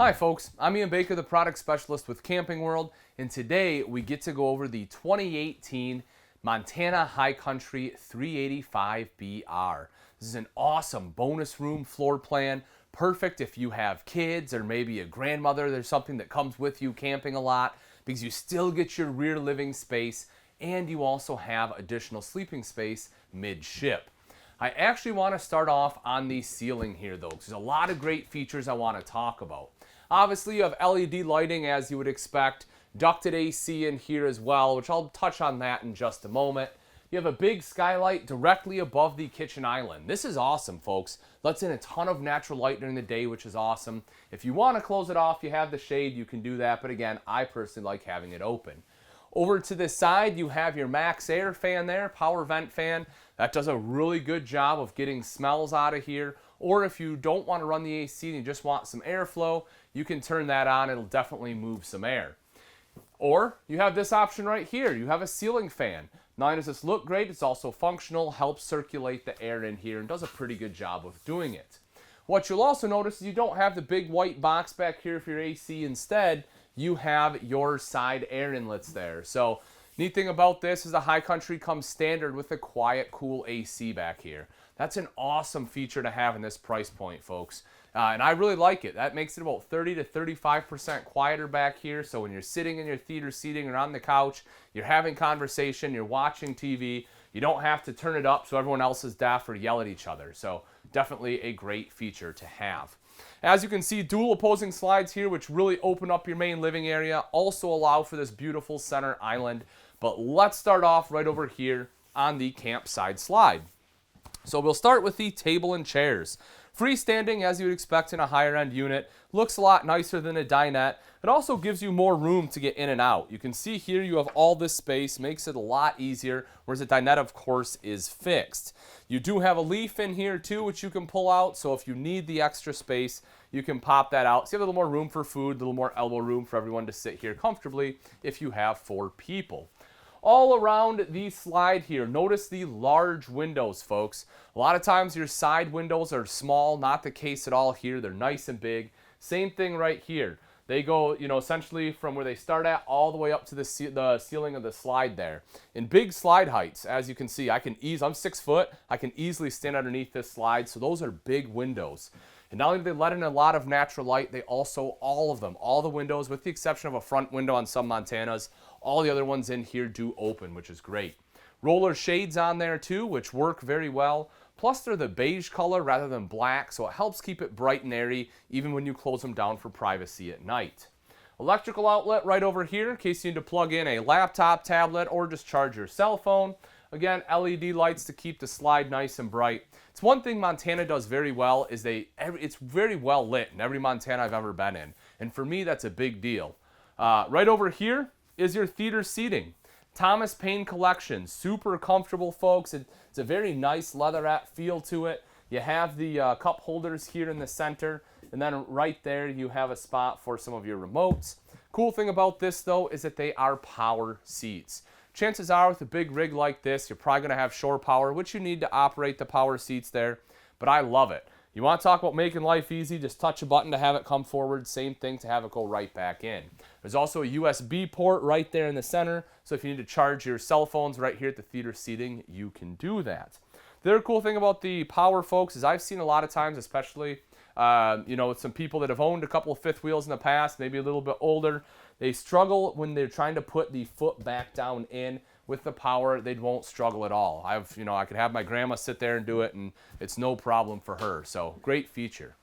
Hi folks, I'm Ian Baker, the product specialist with Camping World, and today we get to go over the 2018 Montana High Country 385BR. This is an awesome bonus room floor plan, perfect if you have kids or maybe a grandmother. There's something that comes with you camping a lot because you still get your rear living space and you also have additional sleeping space midship. I actually want to start off on the ceiling here though, because there's a lot of great features I want to talk about. Obviously you have LED lighting as you would expect, ducted AC in here as well, which I'll touch on that in just a moment. You have a big skylight directly above the kitchen island. This is awesome, folks. Lets in a ton of natural light during the day, which is awesome. If you want to close it off, you have the shade, you can do that, but again, I personally like having it open. Over to this side, you have your Max Air fan there, power vent fan. That does a really good job of getting smells out of here. Or if you don't want to run the AC and you just want some airflow, you can turn that on. It'll definitely move some air. Or you have this option right here. You have a ceiling fan. Not only does this look great, it's also functional, helps circulate the air in here, and does a pretty good job of doing it. What you'll also notice is you don't have the big white box back here for your AC. Instead, you have your side air inlets there. So neat thing about this is the High Country comes standard with a quiet, cool AC back here. That's an awesome feature to have in this price point, folks. And I really like it. That makes it about 30 to 35% quieter back here. So when you're sitting in your theater seating or on the couch, you're having conversation, you're watching TV, you don't have to turn it up so everyone else is deaf or yell at each other. So definitely a great feature to have. As you can see, dual opposing slides here, which really open up your main living area, also allow for this beautiful center island. But let's start off right over here on the campside slide. So we'll start with the table and chairs. Freestanding, as you would expect in a higher end unit, looks a lot nicer than a dinette. It also gives you more room to get in and out. You can see here you have all this space, makes it a lot easier, whereas a dinette, of course, is fixed. You do have a leaf in here too, which you can pull out, so if you need the extra space, you can pop that out. So you have a little more room for food, a little more elbow room for everyone to sit here comfortably if you have 4 people. All around the slide here, notice the large windows, folks. A lot of times your side windows are small, not the case at all here. They're nice and big. Same thing right here. They go, essentially from where they start at all the way up to the ceiling of the slide there. In big slide heights, as you can see, I'm 6 foot, I can easily stand underneath this slide, so those are big windows. And not only do they let in a lot of natural light, they also, all the windows, with the exception of a front window on some Montanas, all the other ones in here do open, which is great. Roller shades on there too, which work very well. Plus they're the beige color rather than black, so it helps keep it bright and airy even when you close them down for privacy at night. Electrical outlet right over here in case you need to plug in a laptop, tablet, or just charge your cell phone. Again, LED lights to keep the slide nice and bright. It's one thing Montana does very well is it's very well lit in every Montana I've ever been in. And for me, that's a big deal. Right over here is your theater seating. Thomas Paine collection, super comfortable, folks. It's a very nice leatherette feel to it. You have the cup holders here in the center, and then right there you have a spot for some of your remotes. Cool thing about this though is that they are power seats. Chances are with a big rig like this, you're probably gonna have shore power, which you need to operate the power seats there, but I love it. You want to talk about making life easy, just touch a button to have it come forward. Same thing to have it go right back in. There's also a USB port right there in the center, so if you need to charge your cell phones right here at the theater seating, you can do that. The other cool thing about the power, folks, is I've seen a lot of times, especially some people that have owned a couple of fifth wheels in the past, maybe a little bit older, they struggle when they're trying to put the foot back down in. With the power, they won't struggle at all. I could have my grandma sit there and do it, and it's no problem for her. So great feature.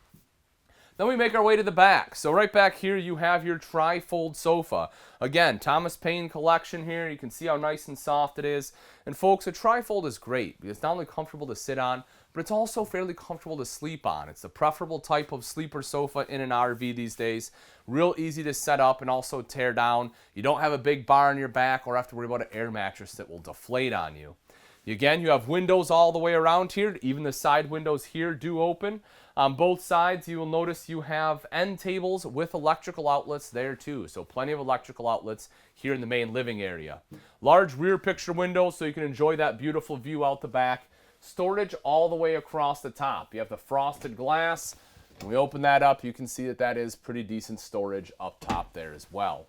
Then we make our way to the back. So right back here, you have your tri-fold sofa. Again, Thomas Paine collection here. You can see how nice and soft it is. And folks, a tri-fold is great because it's not only comfortable to sit on, but it's also fairly comfortable to sleep on. It's the preferable type of sleeper sofa in an RV these days. Real easy to set up and also tear down. You don't have a big bar on your back or have to worry about an air mattress that will deflate on you. Again, you have windows all the way around here. Even the side windows here do open. On both sides, you will notice you have end tables with electrical outlets there too. So plenty of electrical outlets here in the main living area. Large rear picture windows so you can enjoy that beautiful view out the back. Storage all the way across the top. You have the frosted glass. When we open that up, you can see that that is pretty decent storage up top there as well.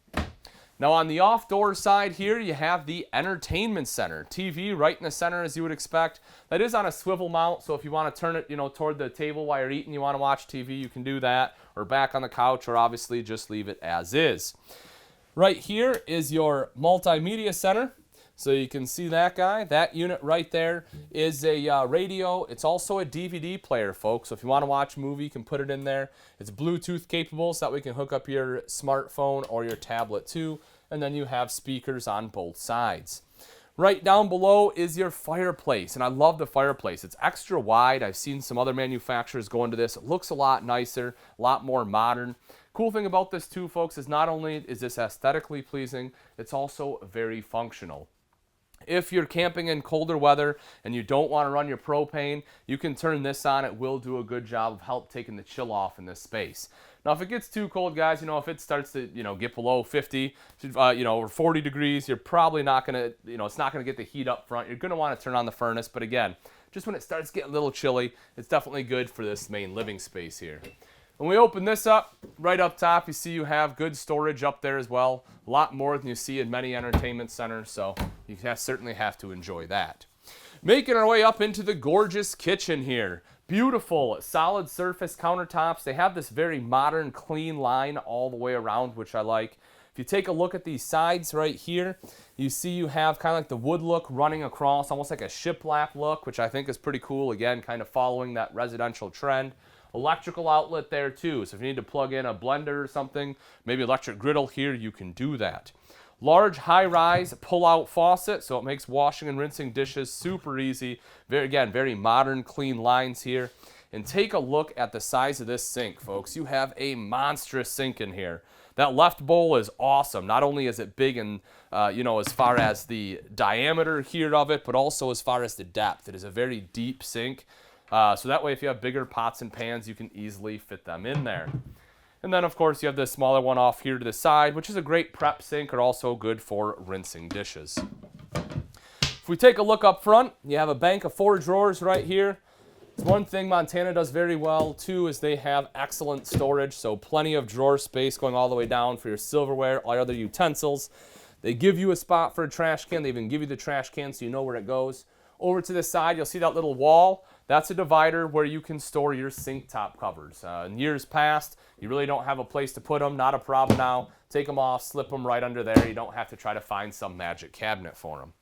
Now on the off-door side here, you have the entertainment center. TV right in the center as you would expect. That is on a swivel mount, so if you want to turn it, toward the table while you're eating, you want to watch TV, you can do that. Or back on the couch, or obviously just leave it as is. Right here is your multimedia center. So you can see that guy. That unit right there is a radio. It's also a DVD player, folks. So if you want to watch a movie, you can put it in there. It's Bluetooth capable, so that way you can hook up your smartphone or your tablet too. And then you have speakers on both sides. Right down below is your fireplace, and I love the fireplace. It's extra wide. I've seen some other manufacturers go into this. It looks a lot nicer, a lot more modern. Cool thing about this too, folks, is not only is this aesthetically pleasing, it's also very functional. If you're camping in colder weather and you don't want to run your propane, you can turn this on. It will do a good job of help taking the chill off in this space. Now, if it gets too cold, guys, if it starts to, get below 50, or 40 degrees, you're probably not going to, it's not going to get the heat up front. You're going to want to turn on the furnace. But again, just when it starts getting a little chilly, it's definitely good for this main living space here. When we open this up, right up top, you see you have good storage up there as well. A lot more than you see in many entertainment centers, so you certainly have to enjoy that. Making our way up into the gorgeous kitchen here. Beautiful, solid surface countertops. They have this very modern, clean line all the way around, which I like. If you take a look at these sides right here, you see you have kind of like the wood look running across, almost like a shiplap look, which I think is pretty cool. Again, kind of following that residential trend. Electrical outlet there too, so if you need to plug in a blender or something, maybe electric griddle here, you can do that. Large high-rise pull-out faucet, so it makes washing and rinsing dishes super easy. Very modern, clean lines here. And take a look at the size of this sink, folks. You have a monstrous sink in here. That left bowl is awesome. Not only is it big and, as far as the diameter here of it, but also as far as the depth. It is a very deep sink. So that way, if you have bigger pots and pans, you can easily fit them in there. And then, of course, you have the smaller one off here to the side, which is a great prep sink, or also good for rinsing dishes. If we take a look up front, you have a bank of 4 drawers right here. It's one thing Montana does very well, too, is they have excellent storage, so plenty of drawer space going all the way down for your silverware, all your other utensils. They give you a spot for a trash can. They even give you the trash can so you know where it goes. Over to the side, you'll see that little wall. That's a divider where you can store your sink top covers. In years past, you really don't have a place to put them. Not a problem now. Take them off, slip them right under there. You don't have to try to find some magic cabinet for them.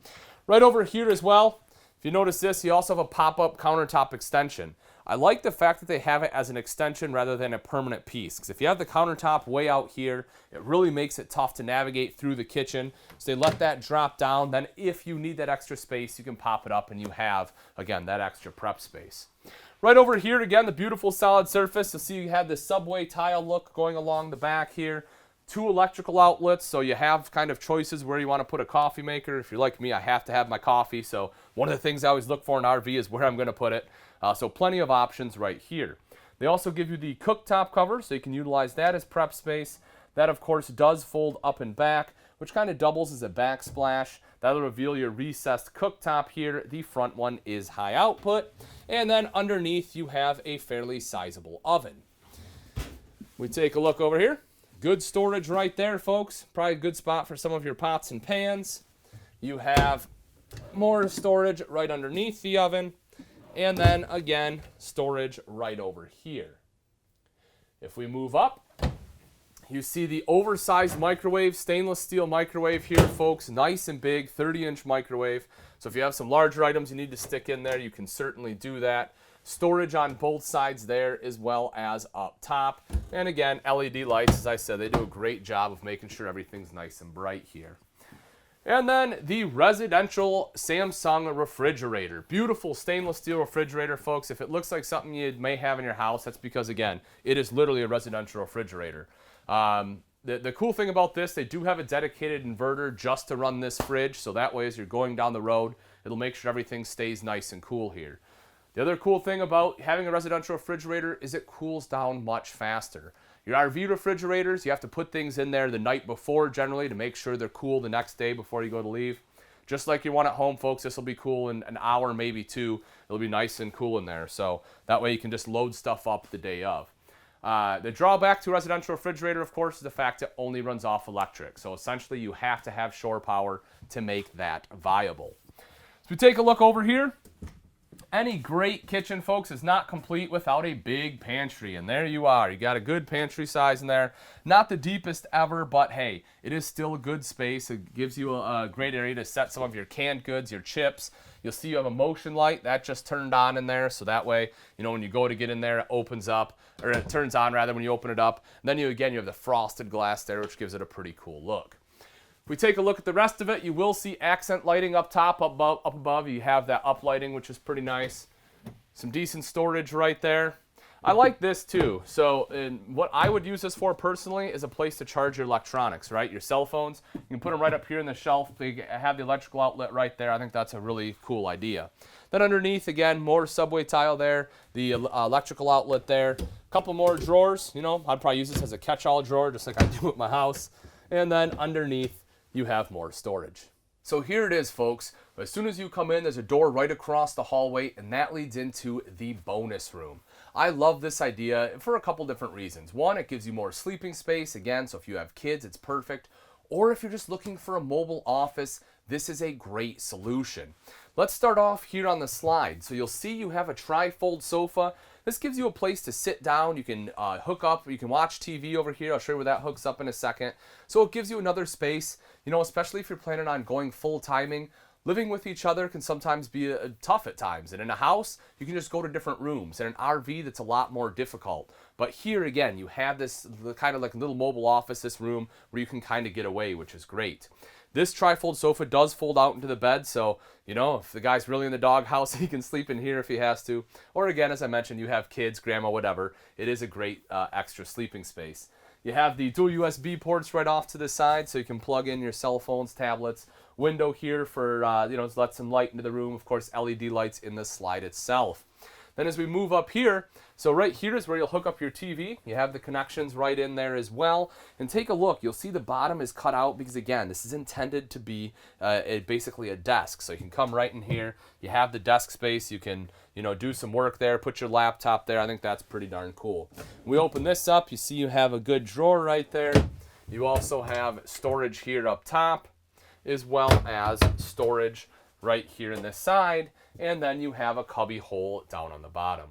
Right over here as well, if you notice this, you also have a pop-up countertop extension. I like the fact that they have it as an extension rather than a permanent piece, because if you have the countertop way out here, it really makes it tough to navigate through the kitchen. So they let that drop down. Then if you need that extra space, you can pop it up and you have, again, that extra prep space. Right over here, again, the beautiful solid surface. You'll see you have this subway tile look going along the back here. 2 electrical outlets, so you have kind of choices where you want to put a coffee maker. If you're like me, I have to have my coffee, so one of the things I always look for in an RV is where I'm going to put it. So plenty of options right here. They also give you the cooktop cover, so you can utilize that as prep space. That, of course, does fold up and back, which kind of doubles as a backsplash. That'll reveal your recessed cooktop here. The front one is high output. And then underneath, you have a fairly sizable oven. We take a look over here. Good storage right there, folks. Probably a good spot for some of your pots and pans. You have more storage right underneath the oven. And then, again, storage right over here. If we move up, you see the oversized microwave, stainless steel microwave here, folks. Nice and big, 30-inch microwave. So if you have some larger items you need to stick in there, you can certainly do that. Storage on both sides there as well as up top. And again, LED lights, as I said, they do a great job of making sure everything's nice and bright here. And then the residential Samsung refrigerator. Beautiful stainless steel refrigerator, folks. If it looks like something you may have in your house, that's because, again, it is literally a residential refrigerator. The cool thing about this, they do have a dedicated inverter just to run this fridge, so that way as you're going down the road, it'll make sure everything stays nice and cool here. The other cool thing about having a residential refrigerator is it cools down much faster. Your RV refrigerators, you have to put things in there the night before generally to make sure they're cool the next day before you go to leave. Just like your one at home, folks, this will be cool in an hour, maybe 2. It'll be nice and cool in there. So that way you can just load stuff up the day of. The drawback to a residential refrigerator, of course, is the fact it only runs off electric. So essentially, you have to have shore power to make that viable. So we take a look over here. Any great kitchen, folks, is not complete without a big pantry. And there you are. You got a good pantry size in there. Not the deepest ever, but hey, it is still a good space. It gives you a great area to set some of your canned goods, your chips. You'll see you have a motion light that just turned on in there. So that way, you know, when you go to get in there, it opens up, or it turns on rather when you open it up. And then you have the frosted glass there, which gives it a pretty cool look. If we take a look at the rest of it, you will see accent lighting up top, up above. You have that up lighting, which is pretty nice. Some decent storage right there. I like this too. So what I would use this for personally is a place to charge your electronics, right? Your cell phones. You can put them right up here in the shelf. They have the electrical outlet right there. I think that's a really cool idea. Then underneath, again, more subway tile there. The electrical outlet there. A couple more drawers. You know, I'd probably use this as a catch-all drawer, just like I do at my house. And then underneath, you have more storage. So here it is, folks. As soon as you come in, there's a door right across the hallway, and that leads into the bonus room. I love this idea for a couple different reasons. One, it gives you more sleeping space. Again, so if you have kids, it's perfect. Or if you're just looking for a mobile office, this is a great solution. Let's start off here on the slide. So you'll see you have a tri-fold sofa. This gives you a place to sit down. You can hook up, you can watch TV over here. I'll show you where that hooks up in a second. So it gives you another space, you know, especially if you're planning on going full timing. Living with each other can sometimes be tough at times. And in a house, you can just go to different rooms. In an RV, that's a lot more difficult. But here again, you have this kind of like little mobile office, this room where you can kind of get away, which is great. This tri-fold sofa does fold out into the bed, so, you know, if the guy's really in the doghouse, he can sleep in here if he has to. Or again, as I mentioned, you have kids, grandma, whatever. It is a great extra sleeping space. You have the dual USB ports right off to the side, so you can plug in your cell phones, tablets. Window here for, you know, to let some light into the room. Of course, LED lights in the slide itself. Then as we move up here, so right here is where you'll hook up your TV. You have the connections right in there as well. And take a look. You'll see the bottom is cut out because, again, this is intended to be basically a desk. So you can come right in here. You have the desk space. You can, you know, do some work there, put your laptop there. I think that's pretty darn cool. When we open this up, you see you have a good drawer right there. You also have storage here up top, as well as storage right here in this side, and then you have a cubby hole down on the bottom.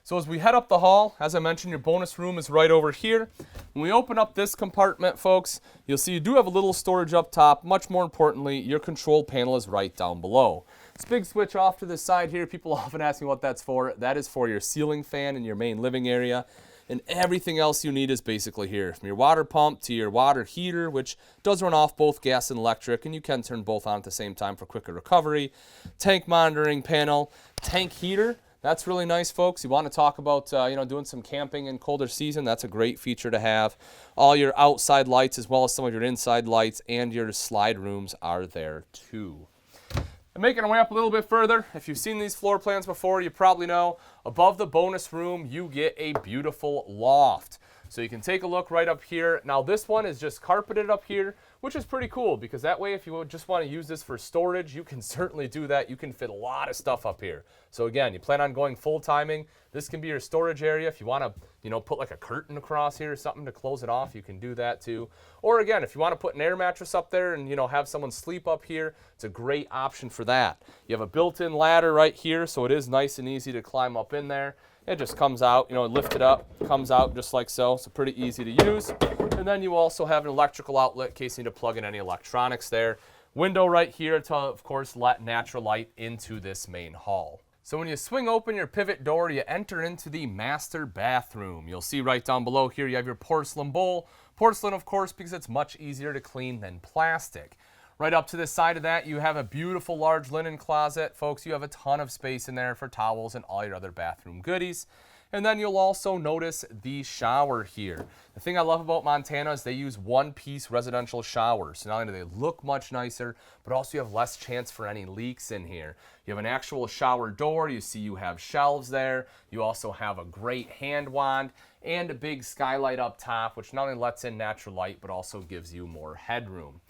So as we head up the hall, as I mentioned, your bonus room is right over here. When we open up this compartment, folks, you'll see you do have a little storage up top. Much more importantly, your control panel is right down below. This big switch off to the side here, people often ask me what that's for. That is for your ceiling fan in your main living area. And everything else you need is basically here. From your water pump to your water heater, which does run off both gas and electric, and you can turn both on at the same time for quicker recovery. Tank monitoring panel, tank heater. That's really nice, folks. You want to talk about you know, doing some camping in colder season. That's a great feature to have. All your outside lights as well as some of your inside lights and your slide rooms are there too. Making our way up a little bit further, if you've seen these floor plans before, you probably know above the bonus room you get a beautiful loft. So you can take a look right up here. Now this one is just carpeted up here, which is pretty cool because that way if you just want to use this for storage, you can certainly do that. You can fit a lot of stuff up here. So again, you plan on going full timing, this can be your storage area. If you want to, you know, put like a curtain across here or something to close it off, you can do that too. Or again, if you want to put an air mattress up there and, you know, have someone sleep up here, it's a great option for that. You have a built-in ladder right here, so it is nice and easy to climb up in there. It just comes out, you know, lift it up, comes out just like so. So pretty easy to use. And then you also have an electrical outlet in case you need to plug in any electronics there. Window right here to, of course, let natural light into this main hall. So when you swing open your pivot door, you enter into the master bathroom. You'll see right down below here you have your porcelain bowl. Porcelain, of course, because it's much easier to clean than plastic. Right up to the side of that, you have a beautiful large linen closet. Folks, you have a ton of space in there for towels and all your other bathroom goodies. And then you'll also notice the shower here. The thing I love about Montana is they use one-piece residential showers. So not only do they look much nicer, but also you have less chance for any leaks in here. You have an actual shower door. You see you have shelves there. You also have a great hand wand and a big skylight up top, which not only lets in natural light, but also gives you more headroom.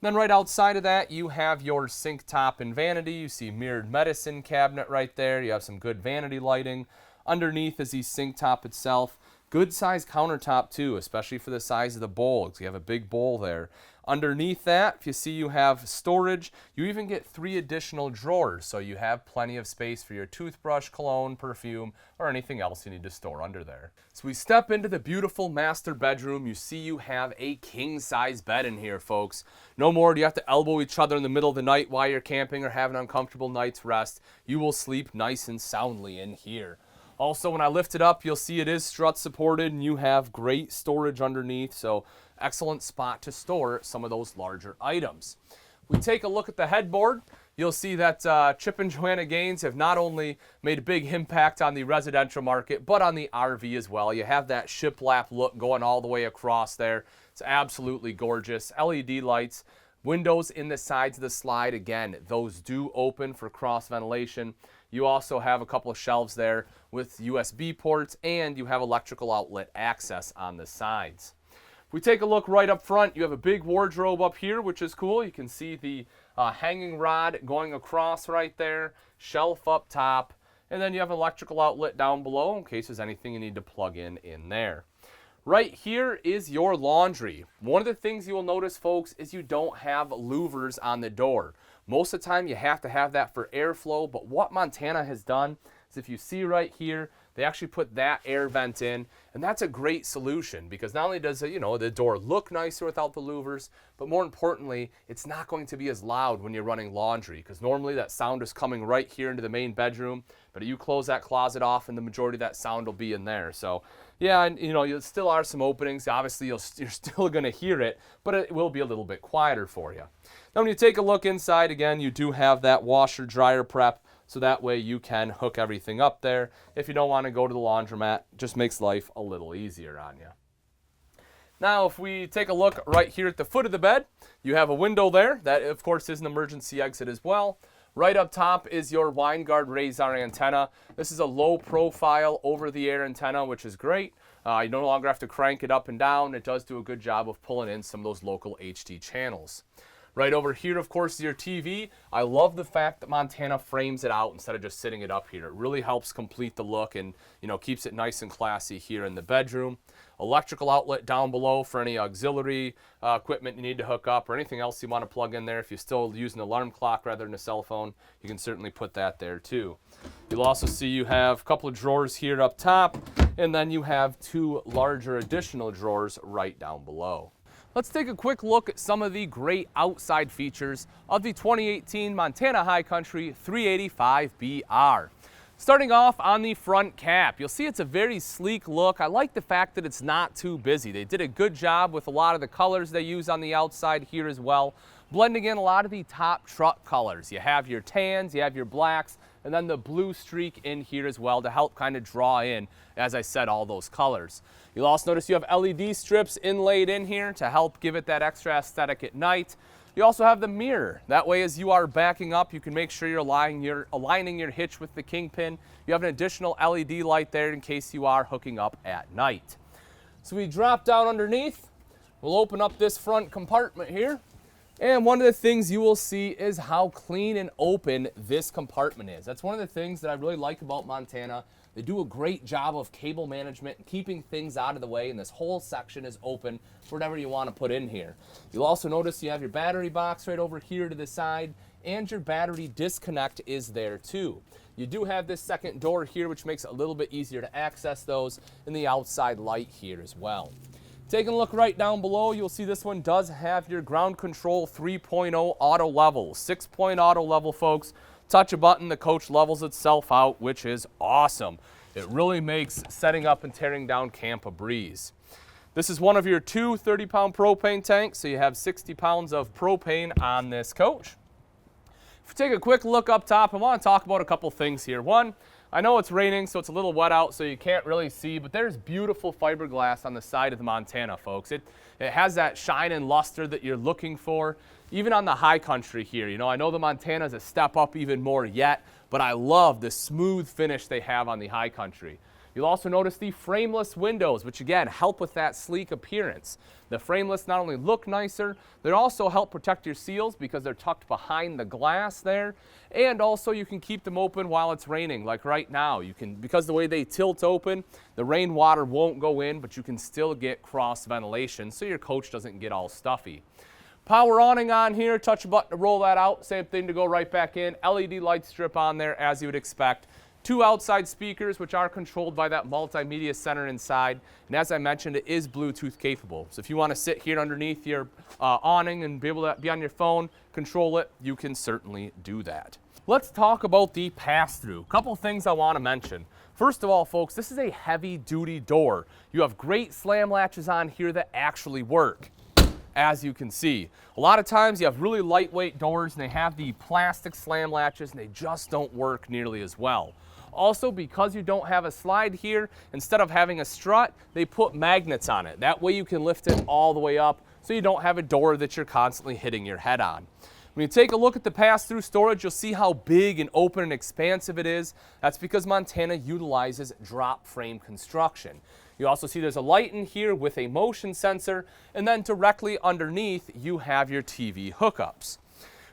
Then right outside of that, you have your sink top and vanity. You see mirrored medicine cabinet right there. You have some good vanity lighting. Underneath is the sink top itself. Good size countertop too, especially for the size of the bowl, because you have a big bowl there. Underneath that, if you see, you have storage. You even get 3 additional drawers, so you have plenty of space for your toothbrush, cologne, perfume, or anything else you need to store under there. So we step into the beautiful master bedroom. You see you have a king-size bed in here, folks. No more do you have to elbow each other in the middle of the night while you're camping or having an uncomfortable night's rest. You will sleep nice and soundly in here. Also, when I lift it up, you'll see it is strut supported, and you have great storage underneath, so excellent spot to store some of those larger items. We take a look at the headboard. You'll see that Chip and Joanna Gaines have not only made a big impact on the residential market, but on the RV as well. You have that shiplap look going all the way across there. It's absolutely gorgeous. LED lights, windows in the sides of the slide. Again, those do open for cross ventilation. You also have a couple of shelves there with USB ports, and you have electrical outlet access on the sides. If we take a look right up front, you have a big wardrobe up here, which is cool. You can see the hanging rod going across right there, shelf up top, and then you have an electrical outlet down below in case there's anything you need to plug in there. Right here is your laundry. One of the things you will notice, folks, is you don't have louvers on the door. Most of the time you have to have that for airflow, but what Montana has done is, if you see right here, they actually put that air vent in, and that's a great solution because not only does the door look nicer without the louvers, but more importantly, it's not going to be as loud when you're running laundry, because normally that sound is coming right here into the main bedroom, but you close that closet off and the majority of that sound will be in there. So yeah, and you still are some openings. Obviously, you're still going to hear it, but it will be a little bit quieter for you. Now, when you take a look inside, again, you do have that washer dryer prep, so that way you can hook everything up there. If you don't want to go to the laundromat, just makes life a little easier on you. Now, if we take a look right here at the foot of the bed, you have a window there. That, of course, is an emergency exit as well. Right up top is your Winegard Razor antenna. This is a low profile over-the-air antenna, which is great. You no longer have to crank it up and down. It does do a good job of pulling in some of those local HD channels. Right over here, of course, is your TV. I love the fact that Montana frames it out instead of just sitting it up here. It really helps complete the look and keeps it nice and classy here in the bedroom. Electrical outlet down below for any auxiliary equipment you need to hook up or anything else you want to plug in there. If you're still using an alarm clock rather than a cell phone, you can certainly put that there too. You'll also see you have a couple of drawers here up top, and then you have 2 larger additional drawers right down below. Let's take a quick look at some of the great outside features of the 2018 Montana High Country 385BR. Starting off on the front cap, you'll see it's a very sleek look. I like the fact that it's not too busy. They did a good job with a lot of the colors they use on the outside here as well, blending in a lot of the top truck colors. You have your tans, you have your blacks, and then the blue streak in here as well to help kind of draw in, as I said, all those colors. You'll also notice you have LED strips inlaid in here to help give it that extra aesthetic at night. You also have the mirror. That way, as you are backing up, you can make sure you're aligning your hitch with the kingpin. You have an additional LED light there in case you are hooking up at night. So we drop down underneath. We'll open up this front compartment here. And one of the things you will see is how clean and open this compartment is. That's one of the things that I really like about Montana. They do a great job of cable management and keeping things out of the way, and this whole section is open for whatever you want to put in here. You'll also notice you have your battery box right over here to the side, and your battery disconnect is there too. You do have this second door here, which makes it a little bit easier to access those, and the outside light here as well. Taking a look right down below, you'll see this one does have your ground control 3.0 auto level. 6-point auto level, folks. Touch a button, the coach levels itself out, which is awesome. It really makes setting up and tearing down camp a breeze. This is one of your 2 30-pound propane tanks, so you have 60 pounds of propane on this coach. If you take a quick look up top, I want to talk about a couple things here. One, I know it's raining, so it's a little wet out, so you can't really see, but there's beautiful fiberglass on the side of the Montana, folks. It has that shine and luster that you're looking for, even on the High Country here. I know the Montana's a step up even more yet, but I love the smooth finish they have on the High Country. You'll also notice the frameless windows, which again help with that sleek appearance. The frameless not only look nicer, they also help protect your seals because they're tucked behind the glass there. And also you can keep them open while it's raining, like right now. You can, because the way they tilt open, the rainwater won't go in, but you can still get cross ventilation so your coach doesn't get all stuffy. Power awning on here, touch a button to roll that out, same thing to go right back in. LED light strip on there as you would expect. 2 outside speakers, which are controlled by that multimedia center inside. And as I mentioned, it is Bluetooth capable. So if you want to sit here underneath your awning and be able to be on your phone, control it, you can certainly do that. Let's talk about the pass-through. Couple things I want to mention. First of all, folks, this is a heavy-duty door. You have great slam latches on here that actually work, as you can see. A lot of times you have really lightweight doors and they have the plastic slam latches and they just don't work nearly as well. Also, because you don't have a slide here, instead of having a strut, they put magnets on it. That way you can lift it all the way up so you don't have a door that you're constantly hitting your head on. When you take a look at the pass-through storage, you'll see how big and open and expansive it is. That's because Montana utilizes drop frame construction. You also see there's a light in here with a motion sensor, and then directly underneath you have your TV hookups.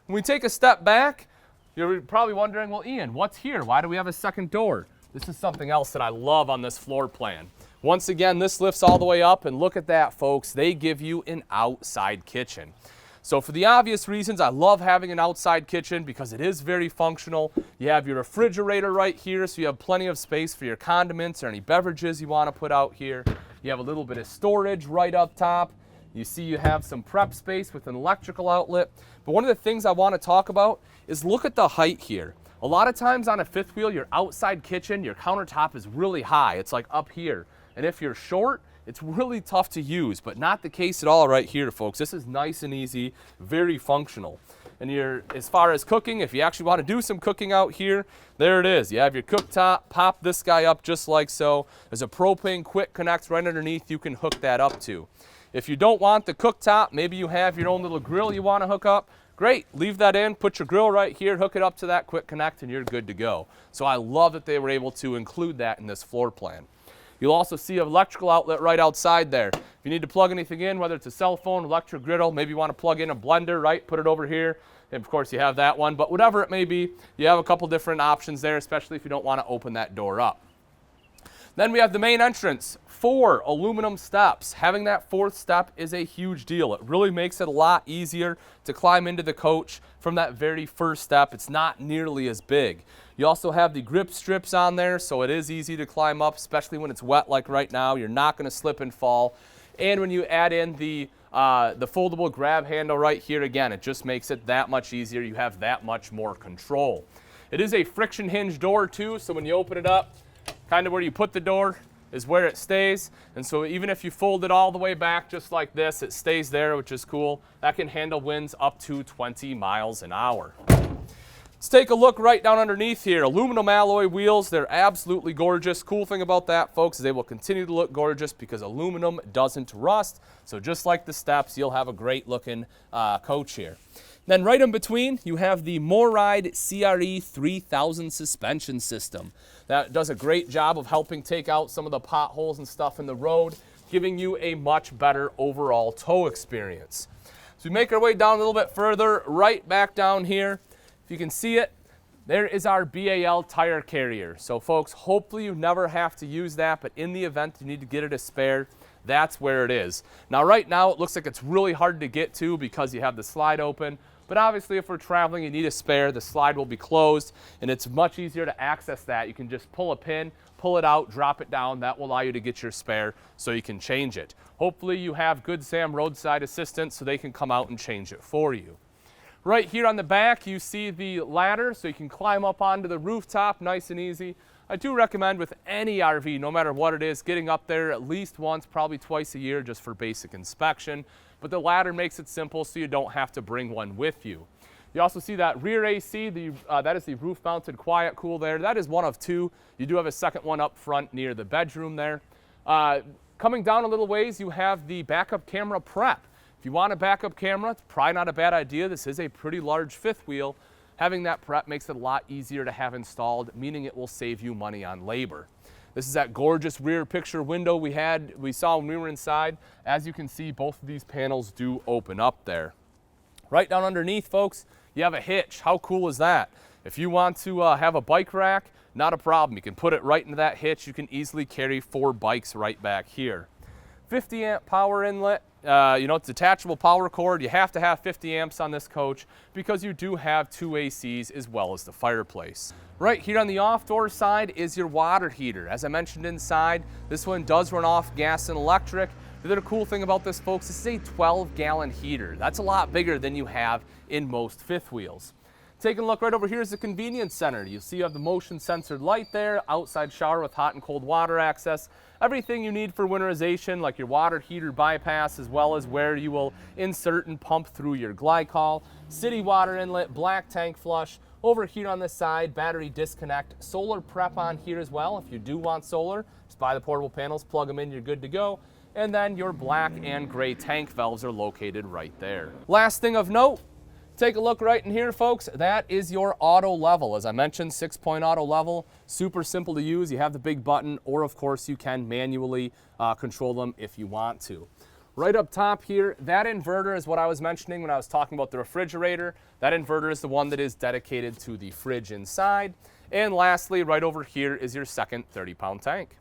When we take a step back, you're probably wondering, well, Ian, what's here? Why do we have a second door? This is something else that I love on this floor plan. Once again, this lifts all the way up, and look at that, folks. They give you an outside kitchen. So for the obvious reasons, I love having an outside kitchen because it is very functional. You have your refrigerator right here, so you have plenty of space for your condiments or any beverages you want to put out here. You have a little bit of storage right up top. You see you have some prep space with an electrical outlet. But one of the things I want to talk about is look at the height here. A lot of times on a fifth wheel, your outside kitchen, your countertop is really high. It's like up here. And if you're short, it's really tough to use, but not the case at all right here, folks. This is nice and easy, very functional. And as far as cooking, if you actually want to do some cooking out here, there it is. You have your cooktop, pop this guy up just like so. There's a propane quick connect right underneath you can hook that up to. If you don't want the cooktop, maybe you have your own little grill you want to hook up, great, leave that in, put your grill right here, hook it up to that quick connect, and you're good to go. So I love that they were able to include that in this floor plan. You'll also see an electrical outlet right outside there. If you need to plug anything in, whether it's a cell phone, electric griddle, maybe you want to plug in a blender, right? Put it over here. And of course you have that one, but whatever it may be, you have a couple different options there, especially if you don't want to open that door up. Then we have the main entrance, 4 aluminum steps. Having that 4th step is a huge deal. It really makes it a lot easier to climb into the coach from that very first step. It's not nearly as big. You also have the grip strips on there, so it is easy to climb up, especially when it's wet like right now. You're not going to slip and fall. And when you add in the foldable grab handle right here, again, it just makes it that much easier. You have that much more control. It is a friction hinge door too, so when you open it up, kind of where you put the door is where it stays. And so even if you fold it all the way back just like this, it stays there, which is cool. That can handle winds up to 20 miles an hour. Let's take a look right down underneath here. Aluminum alloy wheels, they're absolutely gorgeous. Cool thing about that, folks, is they will continue to look gorgeous because aluminum doesn't rust. So just like the steps, you'll have a great looking coach here. Then right in between, you have the MORryde CRE 3000 suspension system. That does a great job of helping take out some of the potholes and stuff in the road, giving you a much better overall tow experience. So we make our way down a little bit further, right back down here. If you can see it, there is our BAL tire carrier. So folks, hopefully you never have to use that, but in the event you need to get it a spare, that's where it is. Now right now it looks like it's really hard to get to because you have the slide open, but obviously if we're traveling and you need a spare, the slide will be closed and it's much easier to access that. You can just pull a pin, pull it out, drop it down. That will allow you to get your spare so you can change it. Hopefully you have Good Sam roadside assistance so they can come out and change it for you. Right here on the back, you see the ladder, so you can climb up onto the rooftop nice and easy. I do recommend with any RV, no matter what it is, getting up there at least once, probably twice a year just for basic inspection. But the ladder makes it simple so you don't have to bring one with you. You also see that rear AC, that is the roof-mounted quiet cool there. That is one of 2. You do have a second one up front near the bedroom there. Coming down a little ways, you have the backup camera prep. If you want a backup camera, it's probably not a bad idea. This is a pretty large fifth wheel. Having that prep makes it a lot easier to have installed, meaning it will save you money on labor. This is that gorgeous rear picture window we saw when we were inside. As you can see, both of these panels do open up there. Right down underneath, folks, you have a hitch. How cool is that? If you want to have a bike rack, not a problem. You can put it right into that hitch. You can easily carry 4 bikes right back here. 50 amp power inlet. It's detachable power cord. You have to have 50 amps on this coach because you do have 2 ACs as well as the fireplace. Right here on the off-door side is your water heater. As I mentioned inside, this one does run off gas and electric. The other cool thing about this, folks, this is a 12-gallon heater. That's a lot bigger than you have in most fifth wheels. Taking a look right over here is the convenience center. You'll see you have the motion sensored light there, outside shower with hot and cold water access, everything you need for winterization, like your water heater bypass, as well as where you will insert and pump through your glycol, city water inlet, black tank flush. Over here on this side, battery disconnect, solar prep on here as well. If you do want solar, just buy the portable panels, plug them in, you're good to go. And then your black and gray tank valves are located right there. Last thing of note, take a look right in here, folks. That is your auto level. As I mentioned, 6-point auto level, super simple to use. You have the big button, or of course you can manually control them if you want to. Right up top here, that inverter is what I was mentioning when I was talking about the refrigerator. That inverter is the one that is dedicated to the fridge inside. And lastly, right over here is your second 30-pound tank.